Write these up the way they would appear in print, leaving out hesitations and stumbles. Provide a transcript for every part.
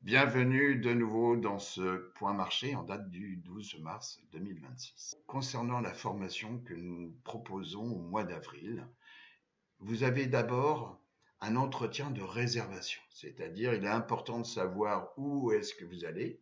Bienvenue de nouveau dans ce point marché en date du 12 mars 2026. Concernant la formation que nous proposons au mois d'avril, vous avez d'abord un entretien de réservation, c'est-à-dire il est important de savoir où est-ce que vous allez,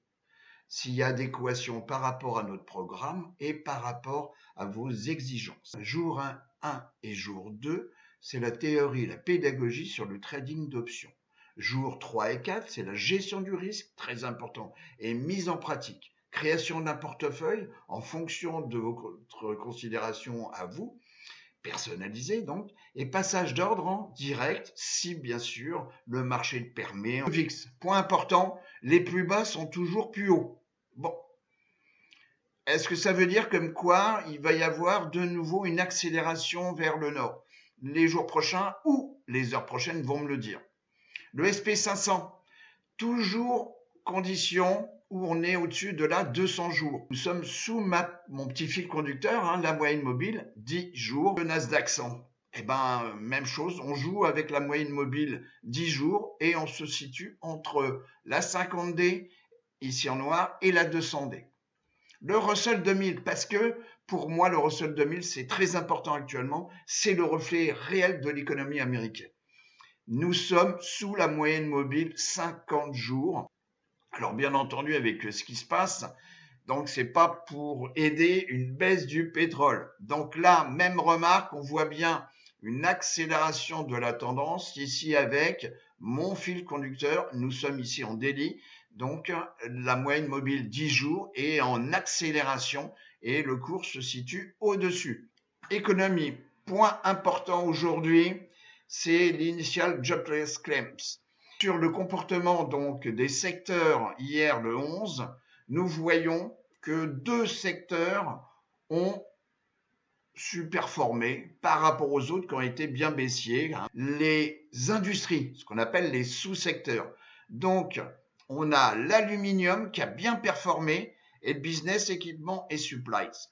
s'il y a adéquation par rapport à notre programme et par rapport à vos exigences. Jour 1 et jour 2, c'est la théorie, la pédagogie sur le trading d'options. Jour 3 et 4, c'est la gestion du risque, très important, et mise en pratique. Création d'un portefeuille en fonction de votre considération à vous, personnalisé donc, et passage d'ordre en direct, si bien sûr le marché le permet. VIX, point important, les plus bas sont toujours plus hauts. Bon, est-ce que ça veut dire comme quoi il va y avoir de nouveau une accélération vers le nord? Les jours prochains ou les heures prochaines vont me le dire. Le SP500, toujours condition où on est au-dessus de la 200 jours. Nous sommes sous mon petit fil conducteur, la moyenne mobile, 10 jours. Le Nasdaq 100, même chose, on joue avec la moyenne mobile 10 jours et on se situe entre la 50D, ici en noir, et la 200D. Le Russell 2000, parce que pour moi, le Russell 2000, c'est très important actuellement, c'est le reflet réel de l'économie américaine. Nous sommes sous la moyenne mobile 50 jours. Alors bien entendu, avec ce qui se passe, donc c'est pas pour aider une baisse du pétrole. Donc là, même remarque, on voit bien une accélération de la tendance ici avec mon fil conducteur. Nous sommes ici en daily, donc la moyenne mobile 10 jours est en accélération et le cours se situe au-dessus. Économie, point important aujourd'hui, c'est l'Initial Jobless Claims. Sur le comportement donc des secteurs hier le 11, nous voyons que deux secteurs ont surperformé par rapport aux autres qui ont été bien baissiers. Les industries, ce qu'on appelle les sous-secteurs. Donc, on a l'aluminium qui a bien performé et le business, équipement et supplies.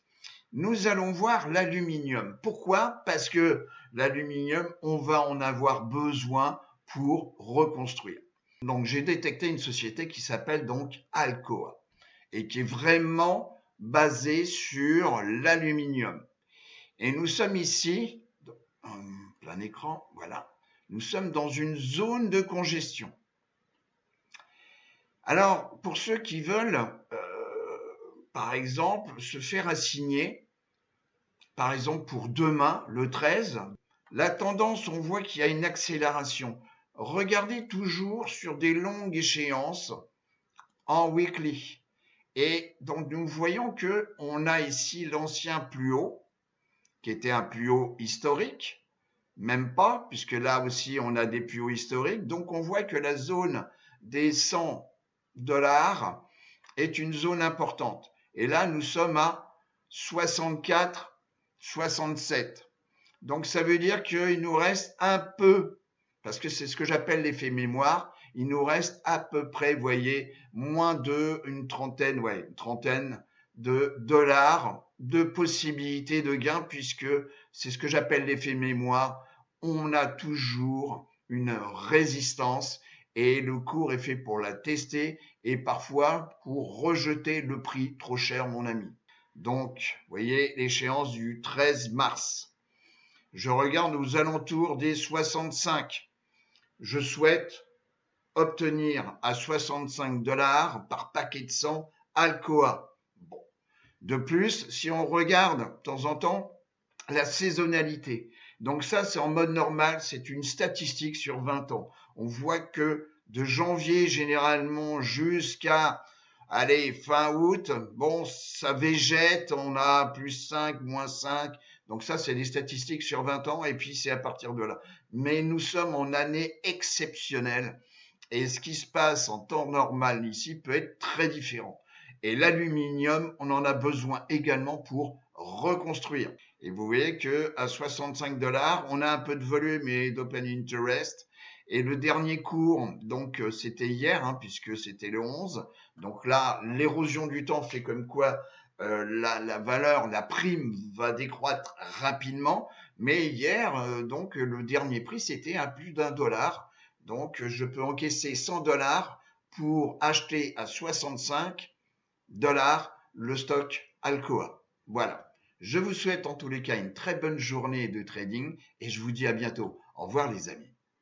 Nous allons voir l'aluminium. Pourquoi? Parce que l'aluminium, on va en avoir besoin pour reconstruire. Donc, j'ai détecté une société qui s'appelle donc Alcoa et qui est vraiment basée sur l'aluminium. Et nous sommes ici, en plein écran, voilà, nous sommes dans une zone de congestion. Alors, pour ceux qui veulent, par exemple, se faire assigner, par exemple pour demain, le 13, la tendance, on voit qu'il y a une accélération. Regardez toujours sur des longues échéances en weekly. Et donc, nous voyons qu'on a ici l'ancien plus haut, qui était un plus haut historique, même pas, puisque là aussi, on a des plus hauts historiques. Donc, on voit que la zone des 100 $ est une zone importante. Et là, nous sommes à 64, 67. Donc, ça veut dire qu'il nous reste un peu, parce que c'est ce que j'appelle l'effet mémoire, il nous reste à peu près, vous voyez, moins une trentaine de dollars de possibilités de gain, puisque c'est ce que j'appelle l'effet mémoire. On a toujours une résistance et le cours est fait pour la tester et parfois pour rejeter le prix trop cher, mon ami. Donc, vous voyez, l'échéance du 13 mars. Je regarde aux alentours des 65. Je souhaite obtenir à 65 $ par paquet de 100 Alcoa. Bon. De plus, si on regarde de temps en temps la saisonnalité, donc ça c'est en mode normal, c'est une statistique sur 20 ans. On voit que de janvier généralement jusqu'à fin août, bon, ça végète, on a plus 5, moins 5, donc ça c'est des statistiques sur 20 ans et puis c'est à partir de là. Mais nous sommes en année exceptionnelle et ce qui se passe en temps normal ici peut être très différent. Et l'aluminium, on en a besoin également pour reconstruire. Et vous voyez qu'à 65 $, on a un peu de volume et d'open interest. Et le dernier cours, donc c'était hier, puisque c'était le 11. Donc là, l'érosion du temps fait comme quoi la valeur, la prime va décroître rapidement. Mais hier, donc le dernier prix, c'était à plus d'1 $. Donc je peux encaisser 100 $ pour acheter à 65 $ le stock Alcoa. Voilà. Je vous souhaite en tous les cas une très bonne journée de trading et je vous dis à bientôt. Au revoir les amis.